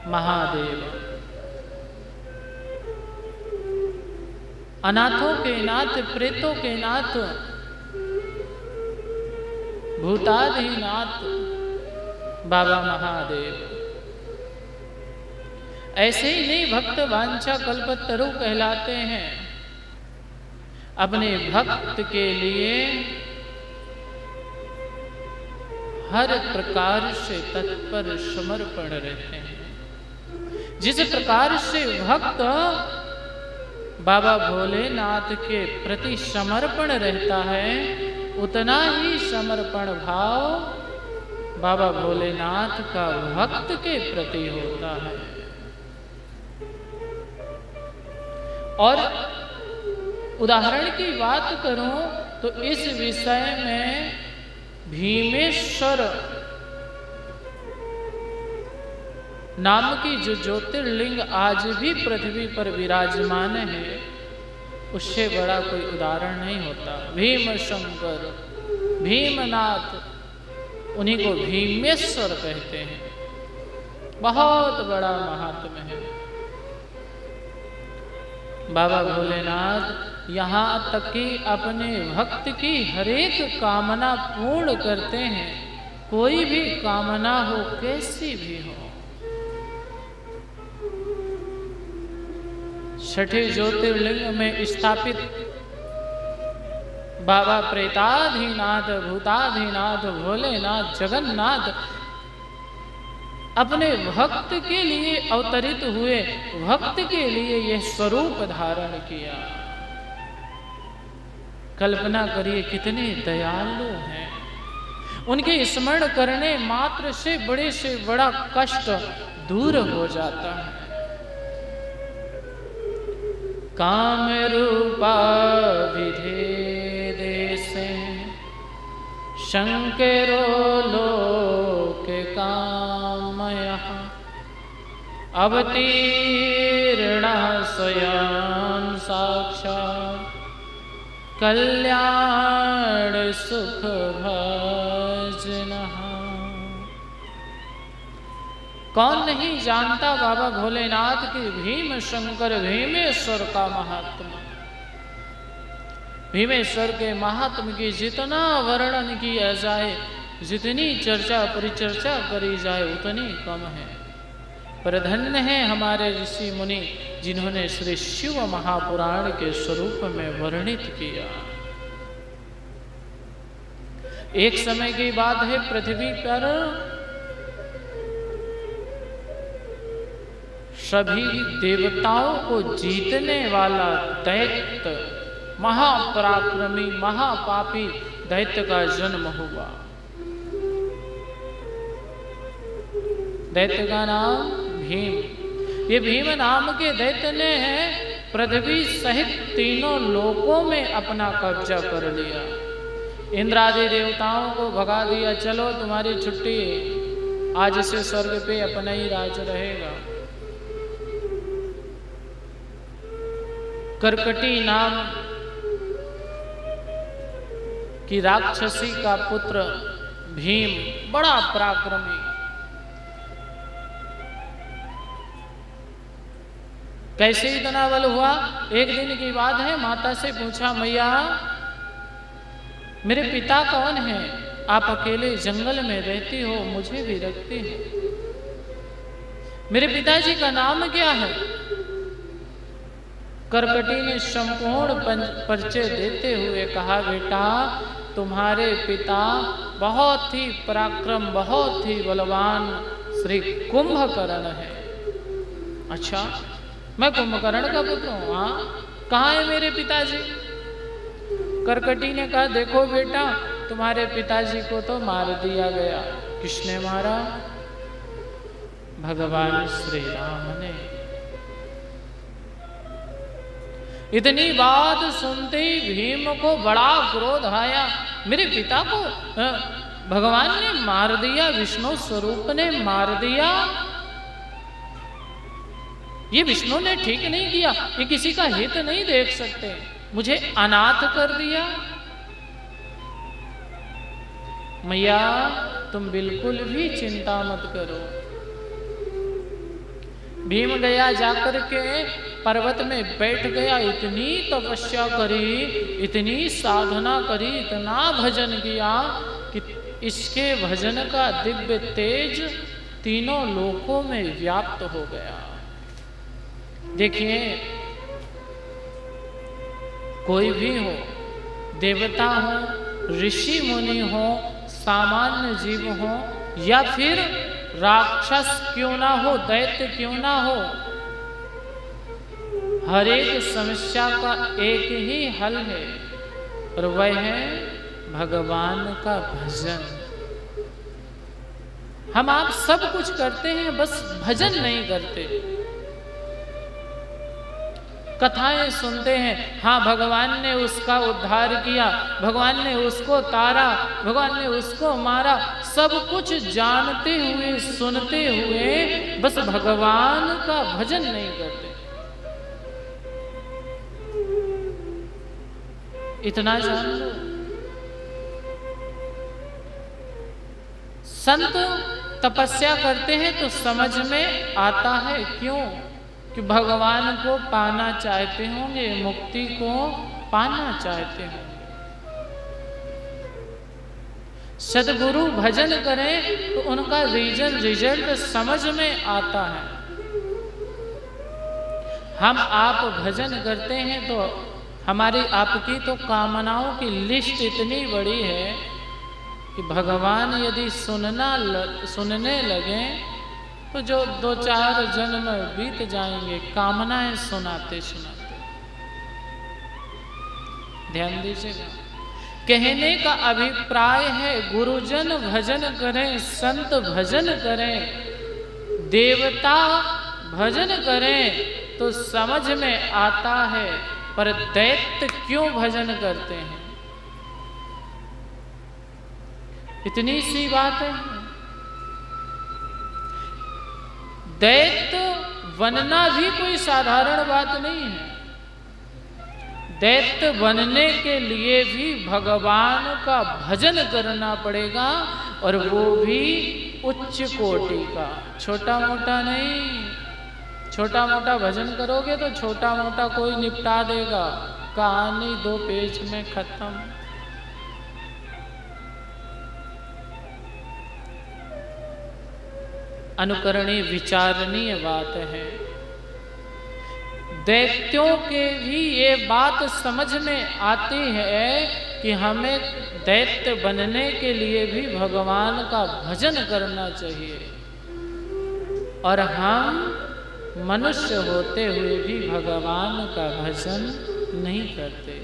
महादेव। अनाथों के नाथ, प्रेतों के नाथ, भूताधिनाथ बाबा महादेव। ऐसे ही नहीं भक्त वांछा कल्पतरु कहलाते हैं। अपने भक्त के लिए हर प्रकार से तत्पर समर्पण रहते हैं। जिस प्रकार से भक्त बाबा भोलेनाथ के प्रति समर्पण रहता है, उतना ही समर्पण भाव बाबा भोलेनाथ का भक्त के प्रति होता है। और उदाहरण की बात करूं तो इस विषय में भीमेश्वर नाम की जो ज्योतिर्लिंग आज भी पृथ्वी पर विराजमान है, उससे बड़ा कोई उदाहरण नहीं होता। भीम शंकर, भीमनाथ, उन्हीं को भीमेश्वर कहते हैं। बहुत बड़ा महात्म्य है। बाबा भोलेनाथ यहाँ तक कि अपने भक्त की हरेक कामना पूर्ण करते हैं, कोई भी कामना हो, कैसी भी हो। छठे ज्योतिर्लिंग में स्थापित बाबा प्रेताधिनाथ, भूताधिनाथ, भोलेनाथ, जगन्नाथ अपने भक्त के लिए अवतरित हुए, भक्त के लिए यह स्वरूप धारण किया। कल्पना करिए कितने दयालु हैं। उनके स्मरण करने मात्र से बड़ा कष्ट दूर हो जाता है। काम रूपा विधे से शंकरो लोक कामयः अवतीर्ण स्वयं साक्षात् कल्याण सुख भजनः। कौन नहीं जानता बाबा भोलेनाथ की भीम शंकर भीमेश्वर का महात्मा। भीमेश्वर के महात्म की जितना वर्णन किया जाए, जितनी चर्चा परिचर्चा करी जाए, उतनी कम है। पर धन्य है हमारे ऋषि मुनि जिन्होंने श्री शिव महापुराण के स्वरूप में वर्णित किया। एक समय की बात है, पृथ्वी पर सभी देवताओं को जीतने वाला दैत्य, महापराक्रमी महापापी दैत्य का जन्म हुआ। दैत्य का नाम भीम। ये भीम नाम के दैत्य ने पृथ्वी सहित तीनों लोकों में अपना कब्जा कर लिया। इंद्रादि देवताओं को भगा दिया, चलो तुम्हारी छुट्टी, आज से स्वर्ग पे अपना ही राज रहेगा। कर्कटी नाम की राक्षसी का पुत्र भीम बड़ा पराक्रमी, कैसे इतना बल हुआ। एक दिन की बात है, माता से पूछा, मैया मेरे पिता कौन है? आप अकेले जंगल में रहती हो, मुझे भी रखती हो, मेरे पिताजी का नाम क्या है? कर्कटी ने संपूर्ण परिचय देते हुए कहा, बेटा तुम्हारे पिता बहुत ही पराक्रम, बहुत ही बलवान श्री कुंभकर्ण है। अच्छा, मैं कुंभकर्ण का पुत्र हूँ? हाँ, कहाँ है मेरे पिताजी? कर्कटी ने कहा, देखो बेटा तुम्हारे पिताजी को तो मार दिया गया। किसने मारा? भगवान श्री राम ने। इतनी बात सुनते ही भीम को बड़ा क्रोध आया। मेरे पिता को भगवान ने मार दिया, विष्णु स्वरूप ने मार दिया। ये विष्णु ने ठीक नहीं किया, ये किसी का हित नहीं देख सकते, मुझे अनाथ कर दिया। मैया तुम बिल्कुल भी चिंता मत करो, भीम गया जाकर के पर्वत में बैठ गया, इतनी तपस्या करी, इतनी साधना करी, इतना भजन किया कि इसके भजन का दिव्य तेज तीनों लोकों में व्याप्त हो गया। देखिए, कोई भी हो, देवता हो, ऋषि मुनि हो, सामान्य जीव हो या फिर राक्षस क्यों ना हो, दैत्य क्यों ना हो, हर एक समस्या का एक ही हल है और वह है भगवान का भजन। हम आप सब कुछ करते हैं, बस भजन नहीं करते। कथाएं सुनते हैं, हाँ भगवान ने उसका उद्धार किया, भगवान ने उसको तारा, भगवान ने उसको मारा, सब कुछ जानते हुए सुनते हुए बस भगवान का भजन नहीं करते। इतना जान लो, संत तपस्या करते हैं तो समझ में आता है, क्यों कि भगवान को पाना चाहते होंगे, मुक्ति को पाना चाहते होंगे। सद्गुरु भजन करें तो उनका रिजल्ट समझ में आता है। हम आप भजन करते हैं तो हमारी आपकी तो कामनाओं की लिस्ट इतनी बड़ी है कि भगवान यदि सुनने लगे तो जो 2-4 जन्म बीत जाएंगे कामनाएं सुनाते सुनाते। ध्यान दीजिएगा, कहने का अभिप्राय है गुरुजन भजन करें, संत भजन करें, देवता भजन करें तो समझ में आता है, पर दैत्य क्यों भजन करते हैं? इतनी सी बात है। दैत्य बनना भी कोई साधारण बात नहीं है। दैत्य बनने के लिए भी भगवान का भजन करना पड़ेगा, और वो भी उच्च कोटि का, छोटा मोटा नहीं। छोटा मोटा भजन करोगे तो छोटा मोटा कोई निपटा देगा, कहानी 2 पेज में खत्म। अनुकरणीय विचारणीय बात है। दैत्यों के भी ये बात समझ में आती है कि हमें दैत्य बनने के लिए भी भगवान का भजन करना चाहिए, और हम मनुष्य होते हुए भी भगवान का भजन नहीं करते।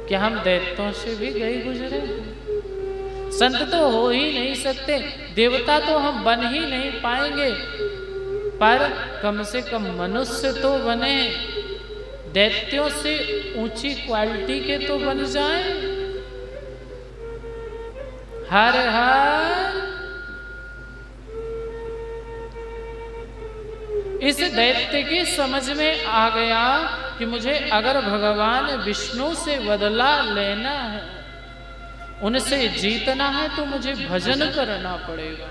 क्या हम दैत्यों से भी गए गुजरे? संत तो हो ही नहीं सकते, देवता तो हम बन ही नहीं पाएंगे, पर कम से कम मनुष्य तो बने, दैत्यों से ऊंची क्वालिटी के तो बन जाएं। हर हर इस दैत्य की समझ में आ गया कि मुझे अगर भगवान विष्णु से बदला लेना है, उनसे जीतना है, तो मुझे भजन करना पड़ेगा,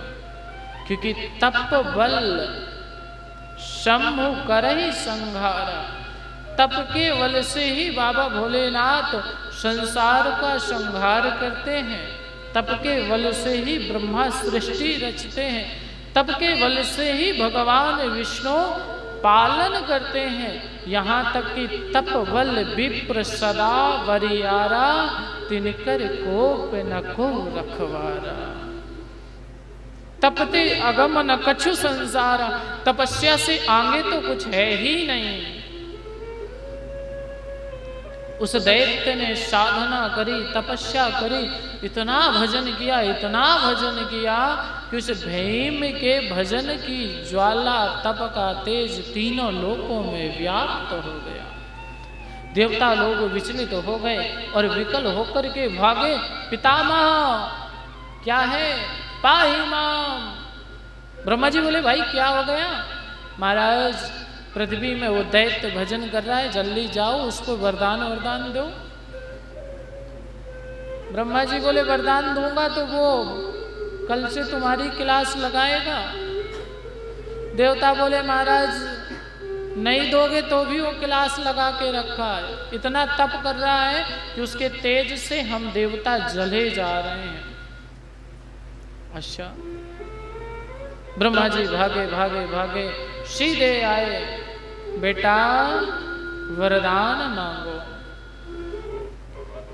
क्योंकि तप बल शंभु करहि संहारा। तप के बल से ही बाबा भोलेनाथ संसार का संहार करते हैं। तप के बल से ही ब्रह्मा सृष्टि रचते हैं। तप के बल से ही भगवान विष्णु पालन करते हैं। यहाँ तक कि तप बल विप्र सदा बरियारा, तिनकर कोप न को रखवारा। तपते अगम न कछु संसारा, तपस्या से आगे तो कुछ है ही नहीं। उस दैत्य ने साधना करी, तपस्या करी, इतना भजन किया, इतना भजन किया कि उस भीम के भजन की ज्वाला, तप का तेज तीनों लोकों में व्याप्त हो गया। देवता लोग विचलित हो गए और विकल होकर के भागे। पितामह क्या है? पाहि माम। ब्रह्मा जी बोले, भाई क्या हो गया? महाराज पृथ्वी में वो दैत्य भजन कर रहा है, जल्दी जाओ उसको वरदान दो। ब्रह्मा जी बोले, वरदान दूंगा तो वो कल से तुम्हारी क्लास लगाएगा। देवता बोले महाराज नहीं दोगे तो भी वो क्लास लगा के रखा है, इतना तप कर रहा है कि उसके तेज से हम देवता जले जा रहे हैं। अच्छा, ब्रह्मा जी भागे भागे भागे सीधे आए, बेटा वरदान मांगो।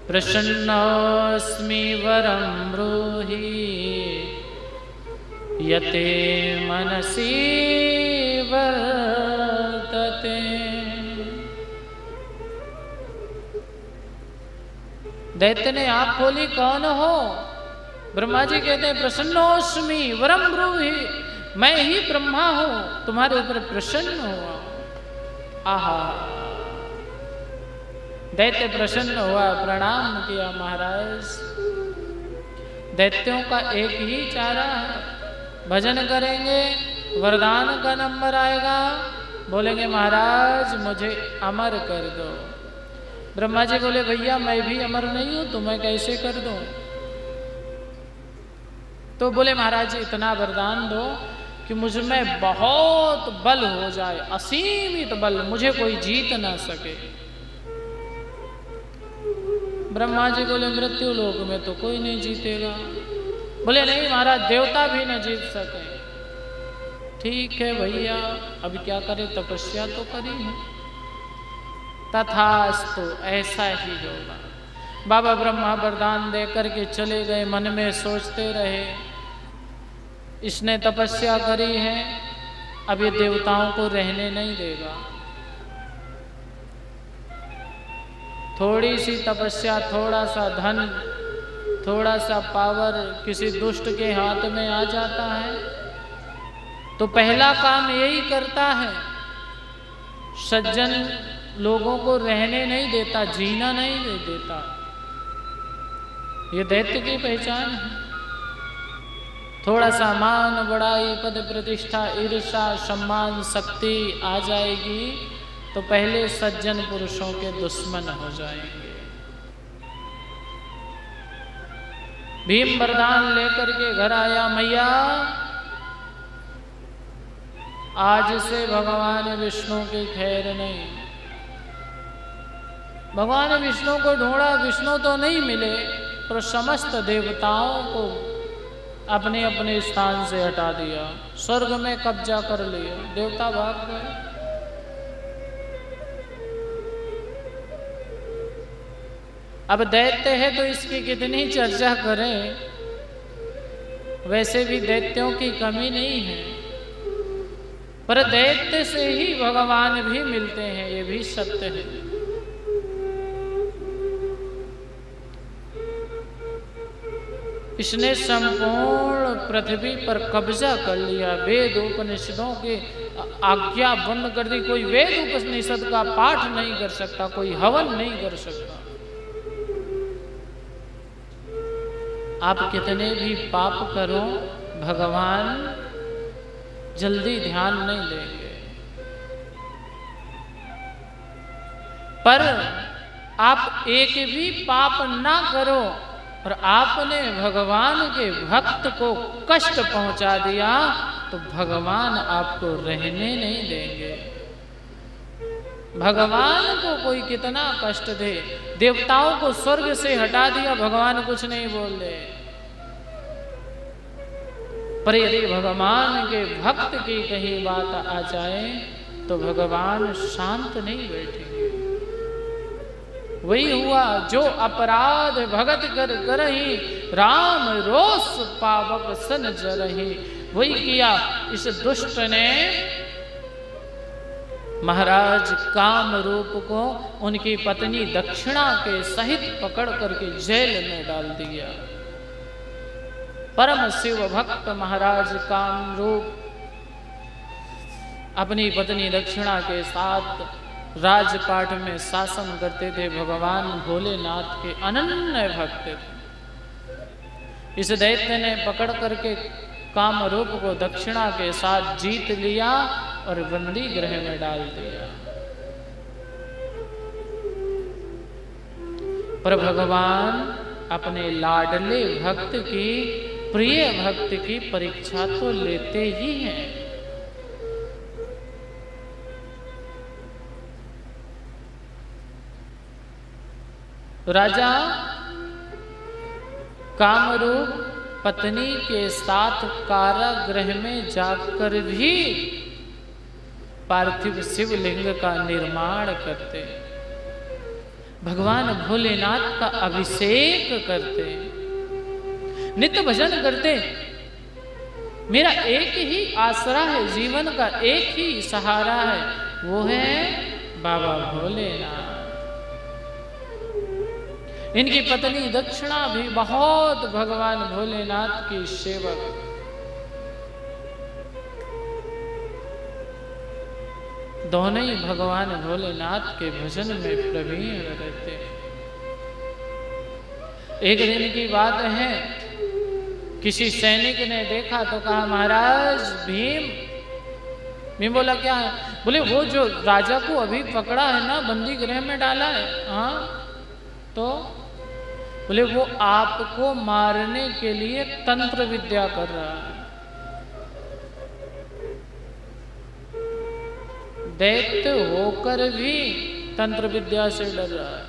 प्रसन्नोऽस्मि वरं ब्रूहि यते मनसि वर्तते। दैत्य ने आंख खोली, कौन हो? ब्रह्मा जी कहते हैं प्रसन्नोऽस्मि वरं ब्रूहि, मैं ही ब्रह्मा हूं, तुम्हारे ऊपर प्रसन्न हुआ। आहा, दैत्य प्रसन्न हुआ, प्रणाम किया। महाराज दैत्यों का एक ही चारा है, भजन करेंगे वरदान का नंबर आएगा, बोलेंगे महाराज मुझे अमर कर दो। ब्रह्मा जी बोले भैया मैं भी अमर नहीं हूं, तो मैं कैसे कर दूं? तो बोले महाराज इतना वरदान दो कि मुझ में बहुत बल हो जाए, असीमित बल, मुझे कोई जीत ना सके। ब्रह्मा जी बोले मृत्यु लोक में तो कोई नहीं जीतेगा। बोले नहीं महाराज देवता भी न जीत सके। ठीक है भैया, अब क्या करें, तपस्या तो करी है। तथास्तु, ऐसा ही होगा। बाबा ब्रह्मा वरदान दे करके चले गए, मन में सोचते रहे इसने तपस्या करी है, अब ये देवताओं को रहने नहीं देगा। थोड़ी सी तपस्या, थोड़ा सा धन, थोड़ा सा पावर किसी दुष्ट के हाथ में आ जाता है तो पहला काम यही करता है, सज्जन लोगों को रहने नहीं देता, जीना नहीं देता। ये दैत्य की पहचान है। थोड़ा सा मान बढ़ाई, पद प्रतिष्ठा, ईर्ष्या, सम्मान, शक्ति आ जाएगी तो पहले सज्जन पुरुषों के दुश्मन हो जाएंगे। भीम वरदान लेकर के घर आया, मैया आज से भगवान विष्णु की खैर नहीं। भगवान विष्णु को ढूंढा, विष्णु तो नहीं मिले, पर समस्त देवताओं को अपने अपने स्थान से हटा दिया, स्वर्ग में कब्जा कर लिया, देवता भाग गए। अब दैत्य है तो इसकी कितनी चर्चा करें, वैसे भी दैत्यों की कमी नहीं है, पर दैत्य से ही भगवान भी मिलते हैं, ये भी सत्य है। इसने संपूर्ण पृथ्वी पर कब्जा कर लिया, वेद उपनिषदों की आज्ञा बंद कर दी। कोई वेद उपनिषद का पाठ नहीं कर सकता, कोई हवन नहीं कर सकता। आप कितने भी पाप करो, भगवान जल्दी ध्यान नहीं देंगे, पर आप एक भी पाप ना करो और आपने भगवान के भक्त को कष्ट पहुंचा दिया तो भगवान आपको रहने नहीं देंगे। भगवान को कोई कितना कष्ट दे, देवताओं को स्वर्ग से हटा दिया, भगवान कुछ नहीं बोल रहे, पर यदि भगवान के भक्त की कहीं बात आ जाए तो भगवान शांत नहीं बैठेंगे। वही हुआ जो अपराध भगत कर करही, राम रोष पावक सन जरही। वही किया इस दुष्ट ने महाराज काम रूप को उनकी पत्नी दक्षिणा के सहित पकड़ करके जेल में डाल दिया। परम शिव भक्त महाराज काम रूप अपनी पत्नी दक्षिणा के साथ राजपाट में शासन करते थे। भगवान भोलेनाथ के अनन्य भक्त थे। इस दैत्य ने पकड़ करके काम रूप को दक्षिणा के साथ जीत लिया और बंदी गृह में डाल दिया। पर भगवान अपने लाडले भक्त की, प्रिय भक्त की परीक्षा तो लेते ही हैं। राजा कामरूप पत्नी के साथ कारागृह में जाकर भी पार्थिव शिवलिंग का निर्माण करते, भगवान भोलेनाथ का अभिषेक करते, नित्य भजन करते। मेरा एक ही आसरा है, जीवन का एक ही सहारा है, वो है बाबा भोलेनाथ। इनकी पत्नी दक्षिणा भी बहुत भगवान भोलेनाथ की सेवक, दोनों ही भगवान भोलेनाथ के भजन में प्रवीण रहते। एक दिन की बात है, किसी सैनिक ने देखा तो कहा, महाराज भीम बोला क्या है? बोले वो जो राजा को अभी पकड़ा है ना, बंदी गृह में डाला है, हाँ, तो बोले वो आपको मारने के लिए तंत्र विद्या कर रहा है, दैत्य होकर भी तंत्र विद्या से डर रहा है।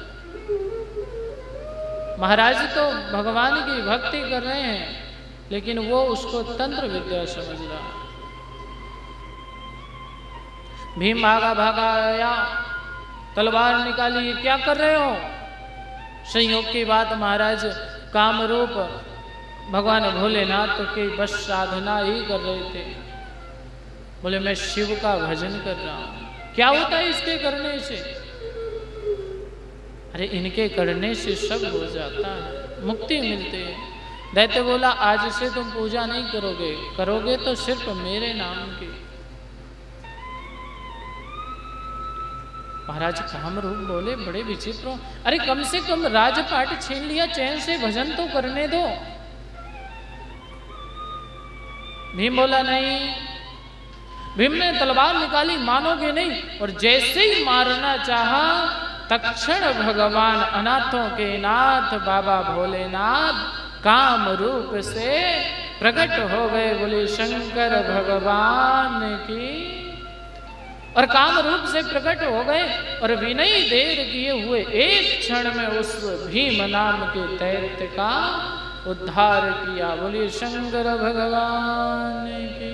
महाराज तो भगवान की भक्ति कर रहे हैं, लेकिन वो उसको तंत्र विद्या समझ रहा है। भीम भागा आया, तलवार निकाली, ये क्या कर रहे हो? संयोग की बात, महाराज कामरूप भगवान भोलेनाथ की बस साधना ही कर रहे थे। बोले मैं शिव का भजन कर रहा हूं। क्या होता है इसके करने से? अरे इनके करने से सब हो जाता है, मुक्ति मिलती है। दैत्य बोला आज से तुम पूजा नहीं करोगे, करोगे तो सिर्फ मेरे नाम की। महाराज कामरूप बोले बड़े विचित्र हो, अरे कम से कम राजपाट छीन लिया, चैन से भजन तो करने दो। भीम बोला नहीं। भीम ने तलवार निकाली, मानोगे नहीं, और जैसे ही मारना चाहा तक्षण भगवान अनाथों के नाथ बाबा भोलेनाथ काम रूप से प्रकट हो गए। बोले शंकर भगवान की। और काम रूप से प्रकट हो गए और विनय देर किए हुए एक क्षण में उस भीम नाम के दैत्य का उद्धार किया। बोलिए शंकर भगवान की।